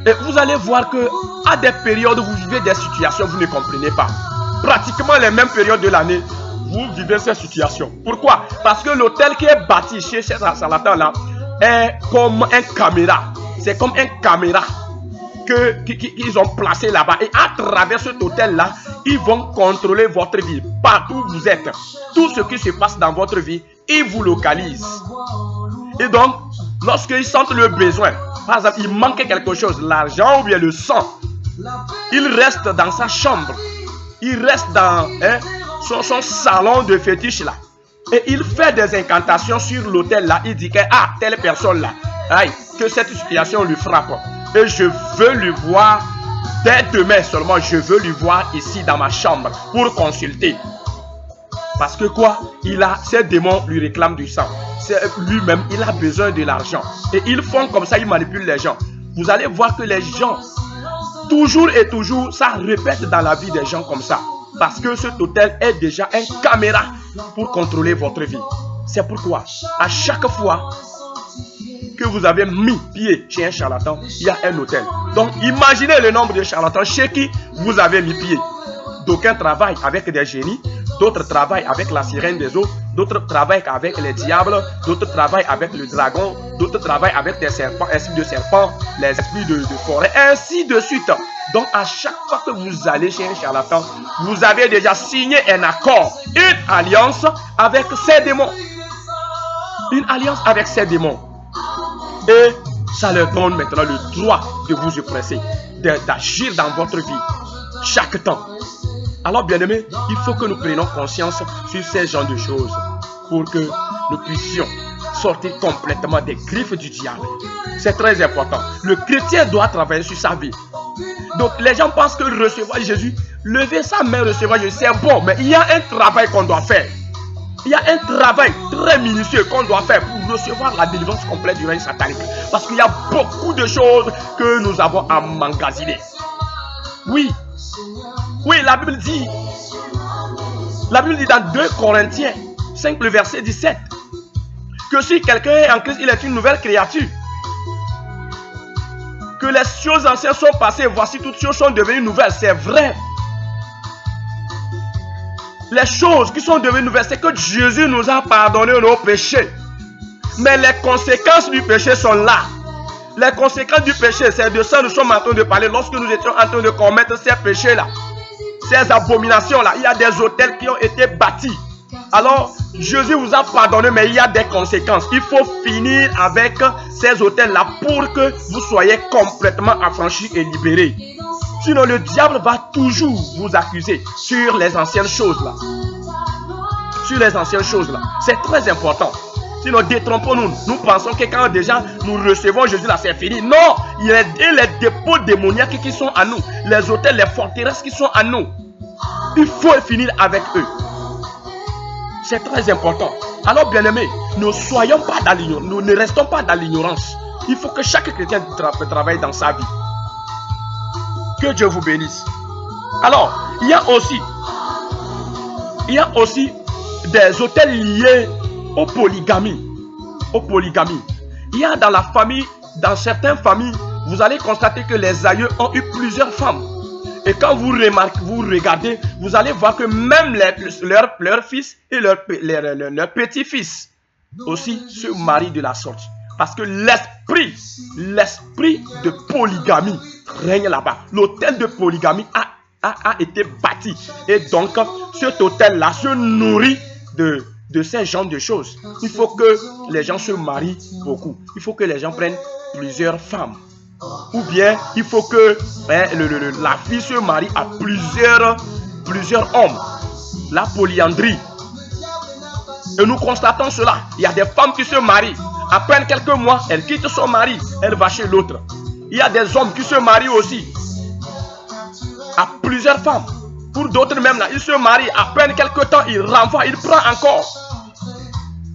Et vous allez voir que à des périodes où vous vivez des situations, vous ne comprenez pas. Pratiquement les mêmes périodes de l'année, vous vivez ces situations. Pourquoi? Parce que l'hôtel qui est bâti chez ces charlatans-là est comme un caméra. C'est comme un caméra qu'ils ont placé là-bas. Et à travers cet hôtel-là, ils vont contrôler votre vie. Partout où vous êtes, tout ce qui se passe dans votre vie, ils vous localisent. Et donc, lorsqu'ils sentent le besoin, par exemple, il manque quelque chose, l'argent ou bien le sang, il reste dans sa chambre. Il reste dans son salon de fétiche là. Et il fait des incantations sur l'hôtel là. Il dit que telle personne là, que cette situation lui frappe. Et je veux lui voir dès demain seulement. Je veux lui voir ici dans ma chambre pour consulter. Parce que quoi? Ces démons lui réclament du sang. Lui-même, il a besoin de l'argent. Et ils font comme ça, ils manipulent les gens. Vous allez voir que les gens, toujours et toujours, ça répète dans la vie des gens comme ça. Parce que cet hôtel est déjà une caméra pour contrôler votre vie. C'est pourquoi, à chaque fois que vous avez mis pied chez un charlatan, il y a un hôtel. Donc, imaginez le nombre de charlatans chez qui vous avez mis pied. D'aucuns travaillent avec des génies, d'autres travaillent avec la sirène des eaux, d'autres travaillent avec les diables, d'autres travaillent avec le dragon, d'autres travaillent avec des serpents, esprits de serpents, les esprits de forêt, ainsi de suite. Donc, à chaque fois que vous allez chez un charlatan, vous avez déjà signé un accord, une alliance avec ces démons. Une alliance avec ces démons. Et ça leur donne maintenant le droit de vous oppresser, d'agir dans votre vie chaque temps. Alors, bien-aimés, il faut que nous prenions conscience sur ces genres de choses pour que nous puissions sortir complètement des griffes du diable. C'est très important. Le chrétien doit travailler sur sa vie. Donc, les gens pensent que recevoir Jésus, lever sa main, recevoir Jésus, c'est bon, mais il y a un travail qu'on doit faire. Il y a un travail très minutieux qu'on doit faire pour recevoir la délivrance complète du règne satanique. Parce qu'il y a beaucoup de choses que nous avons à emmagasiner. Oui, la Bible dit dans 2 Corinthiens 5, le verset 17, que si quelqu'un est en Christ, il est une nouvelle créature. Que les choses anciennes sont passées, voici toutes choses sont devenues nouvelles, c'est vrai. Les choses qui sont devenues nouvelles, c'est que Jésus nous a pardonné nos péchés. Mais les conséquences du péché sont là. Les conséquences du péché, c'est de ça que nous sommes en train de parler lorsque nous étions en train de commettre ces péchés-là. Ces abominations-là. Il y a des hôtels qui ont été bâtis. Alors, Jésus vous a pardonné, mais il y a des conséquences. Il faut finir avec ces hôtels-là pour que vous soyez complètement affranchis et libérés. Sinon, le diable va toujours vous accuser sur les anciennes choses-là. Sur les anciennes choses-là. C'est très important. Sinon, détrompons-nous. Nous pensons que quand déjà nous recevons Jésus, là, c'est fini. Non, il y a les dépôts démoniaques qui sont à nous. Les hôtels, les forteresses qui sont à nous. Il faut finir avec eux. C'est très important. Alors, bien-aimés, ne soyons pas dans l'ignorance. Nous ne restons pas dans l'ignorance. Il faut que chaque chrétien travaille dans sa vie. Que Dieu vous bénisse. Alors, il y a aussi des hôtels liés aux polygamies. Il y a dans la famille, dans certaines familles, vous allez constater que les aïeux ont eu plusieurs femmes. Et quand vous regardez, vous allez voir que même leurs fils et leurs petits-fils aussi se marient de la sorte. Parce que l'esprit de polygamie règne là-bas. L'hôtel de polygamie a été bâti. Et donc, cet hôtel-là se nourrit de ces genres de choses. Il faut que les gens se marient beaucoup. Il faut que les gens prennent plusieurs femmes. Ou bien, il faut que la fille se marie à plusieurs hommes. La polyandrie. Et nous constatons cela. Il y a des femmes qui se marient. Après quelques mois, elle quitte son mari. Elle va chez l'autre. Il y a des hommes qui se marient aussi à plusieurs femmes. Pour d'autres même, là, ils se marient. Après quelques temps, il renvoie, il prend encore.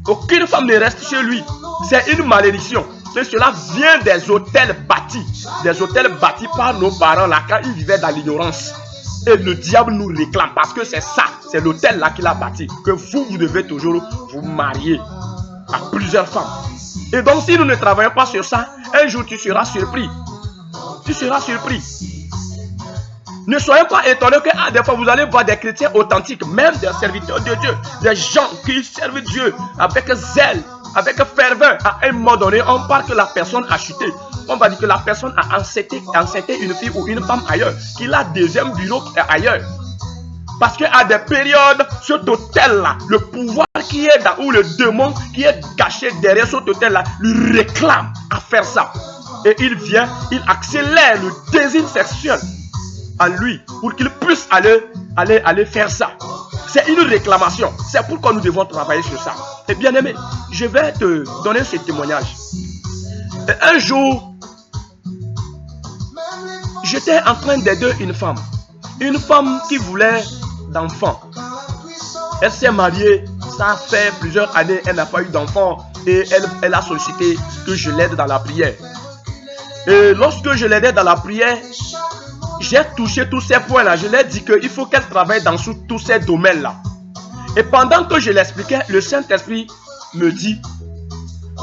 Aucune femme ne reste chez lui. C'est une malédiction. Et cela vient des hôtels bâtis. Des hôtels bâtis par nos parents là, quand ils vivaient dans l'ignorance. Et le diable nous réclame parce que c'est ça. C'est l'hôtel là qu'il a bâti. Que vous devez toujours vous marier à plusieurs femmes. Et donc, si nous ne travaillons pas sur ça, un jour tu seras surpris. Tu seras surpris. Ne soyez pas étonnés que des fois vous allez voir des chrétiens authentiques, même des serviteurs de Dieu, des gens qui servent Dieu avec zèle, avec ferveur. À un moment donné, on parle que la personne a chuté. On va dire que la personne a enceinté une fille ou une femme ailleurs, qu'il a deuxième bureau ailleurs. Parce qu'à des périodes, cet hôtel-là, le pouvoir qui est dans, ou le démon qui est caché derrière cet hôtel-là, lui réclame à faire ça. Et il vient, il accélère le désir sexuel en lui pour qu'il puisse aller faire ça. C'est une réclamation. C'est pourquoi nous devons travailler sur ça. Et bien aimé, je vais te donner ce témoignage. Et un jour, j'étais en train d'aider une femme qui voulait d'enfants. Elle s'est mariée, ça fait plusieurs années, elle n'a pas eu d'enfants et elle a sollicité que je l'aide dans la prière. Et lorsque je l'aidais dans la prière, j'ai touché tous ces points-là. Je lui ai dit qu'il faut qu'elle travaille dans tous ces domaines-là. Et pendant que je l'expliquais, le Saint-Esprit me dit,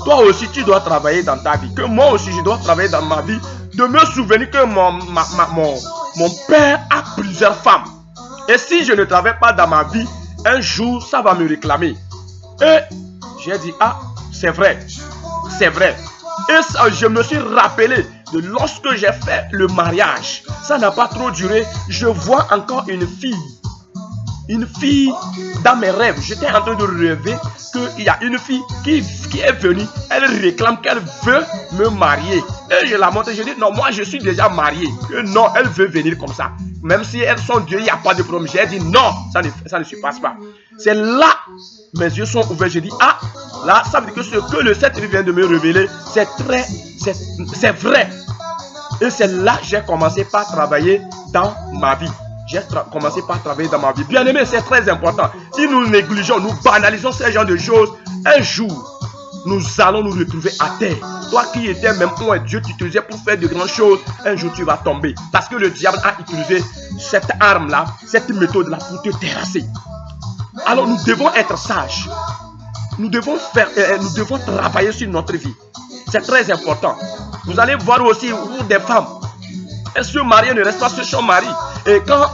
toi aussi tu dois travailler dans ta vie, que moi aussi je dois travailler dans ma vie, de me souvenir que mon père a plusieurs femmes. Et si je ne travaille pas dans ma vie, un jour, ça va me réclamer. Et j'ai dit, ah, c'est vrai. C'est vrai. Et ça, je me suis rappelé de lorsque j'ai fait le mariage. Ça n'a pas trop duré. Je vois encore une fille. Une fille dans mes rêves. J'étais en train de rêver qu'il y a une fille qui est venue. Elle réclame qu'elle veut me marier. Et je la montre. Je dis, non, moi je suis déjà marié. Que non, elle veut venir comme ça. Même si elles sont Dieu, il n'y a pas de problème. J'ai dit, non, ça ne se passe pas. C'est là, mes yeux sont ouverts. Je dis, ah, là, ça veut dire que ce que le Saint-Esprit vient de me révéler, c'est vrai. Et c'est là que j'ai commencé par travailler dans ma vie. J'ai commencé par travailler dans ma vie. Bien aimé, c'est très important. Si nous négligeons, nous banalisons ce genre de choses, un jour, nous allons nous retrouver à terre. Toi qui étais même où Dieu t'utilisait pour faire de grandes choses, un jour tu vas tomber. Parce que le diable a utilisé cette arme-là, cette méthode-là pour te terrasser. Alors nous devons être sages. Nous devons travailler sur notre vie. C'est très important. Vous allez voir aussi où des femmes, elles se marient, ne restent pas sur son mari. Et quand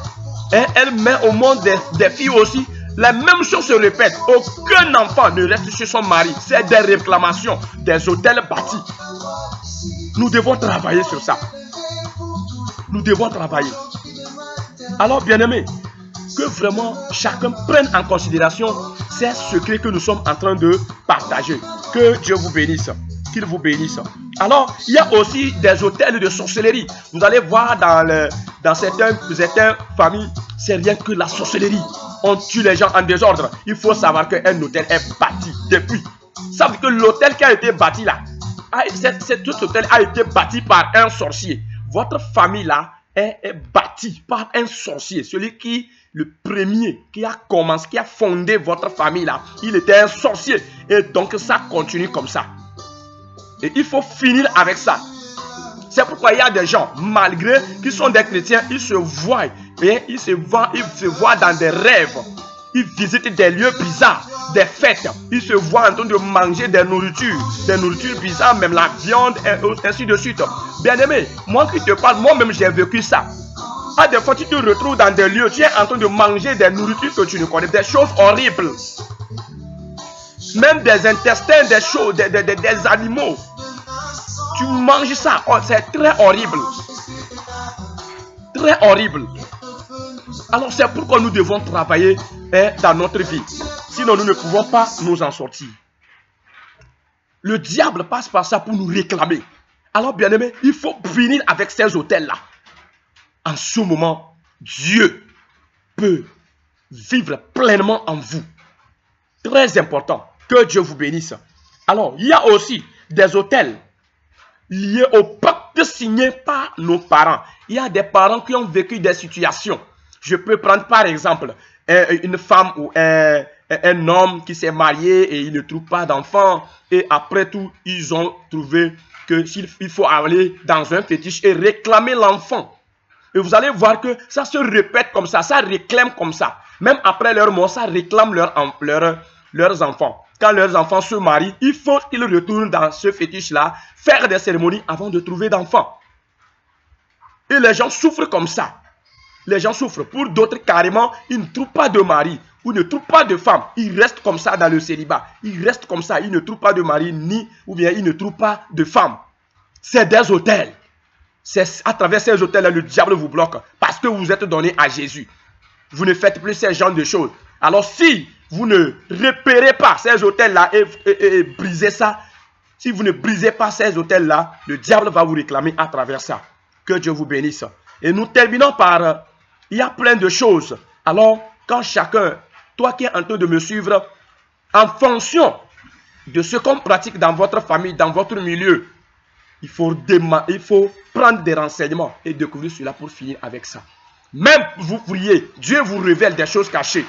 elle met au monde des filles aussi, la même chose se répète. Aucun enfant ne reste chez son mari. C'est des réclamations, des hôtels bâtis. Nous devons travailler sur ça. Nous devons travailler. Alors, bien-aimés, que vraiment chacun prenne en considération ces secrets que nous sommes en train de partager. Que Dieu vous bénisse. Qu'il vous bénisse. Alors, il y a aussi des hôtels de sorcellerie. Vous allez voir dans certaines familles, c'est rien que la sorcellerie. On tue les gens en désordre. Il faut savoir qu'un hôtel est bâti depuis. Ça veut dire que l'hôtel qui a été bâti là, cet hôtel a été bâti par un sorcier. Votre famille là est bâtie par un sorcier. Celui qui, le premier, qui a commencé, qui a fondé votre famille là, il était un sorcier. Et donc ça continue comme ça. Et il faut finir avec ça. C'est pourquoi il y a des gens, malgré qu'ils sont des chrétiens, ils se voient dans des rêves. Ils visitent des lieux bizarres, des fêtes. Ils se voient en train de manger des nourritures bizarres, même la viande, et ainsi de suite. Bien aimé, moi qui te parle, moi-même j'ai vécu ça. À des fois, tu te retrouves dans des lieux, tu es en train de manger des nourritures que tu ne connais, des choses horribles. Même des intestins, des choses, des animaux. Tu manges ça, oh, c'est très horrible. Très horrible. Alors c'est pourquoi nous devons travailler dans notre vie. Sinon nous ne pouvons pas nous en sortir. Le diable passe par ça pour nous réclamer. Alors bien aimé, il faut finir avec ces hôtels-là. En ce moment, Dieu peut vivre pleinement en vous. Très important. Que Dieu vous bénisse. Alors, il y a aussi des hôtels liés au pacte signé par nos parents. Il y a des parents qui ont vécu des situations. Je peux prendre par exemple une femme ou un homme qui s'est marié et il ne trouve pas d'enfant. Et après tout, ils ont trouvé qu'il faut aller dans un fétiche et réclamer l'enfant. Et vous allez voir que ça se répète comme ça réclame comme ça. Même après leur mort, ça réclame leurs enfants. quand leurs enfants se marient, il faut qu'ils retournent dans ce fétiche-là, faire des cérémonies avant de trouver d'enfants. Et les gens souffrent comme ça. Les gens souffrent. Pour d'autres, carrément, ils ne trouvent pas de mari ou ne trouvent pas de femme. Ils restent comme ça dans le célibat. Ils restent comme ça. Ils ne trouvent pas de mari ou bien ils ne trouvent pas de femme. C'est des hôtels. C'est à travers ces hôtels-là, le diable vous bloque parce que vous êtes donné à Jésus. Vous ne faites plus ces genres de choses. Alors si vous ne repérez pas ces hôtels-là et brisez ça, si vous ne brisez pas ces hôtels-là, le diable va vous réclamer à travers ça. Que Dieu vous bénisse. Et nous terminons par, il y a plein de choses. Alors, quand chacun, toi qui es en train de me suivre, en fonction de ce qu'on pratique dans votre famille, dans votre milieu, il faut prendre des renseignements et découvrir cela pour finir avec ça. Même vous priez, Dieu vous révèle des choses cachées.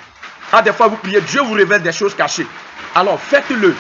À des fois vous priez, Dieu vous révèle des choses cachées. Alors faites-le.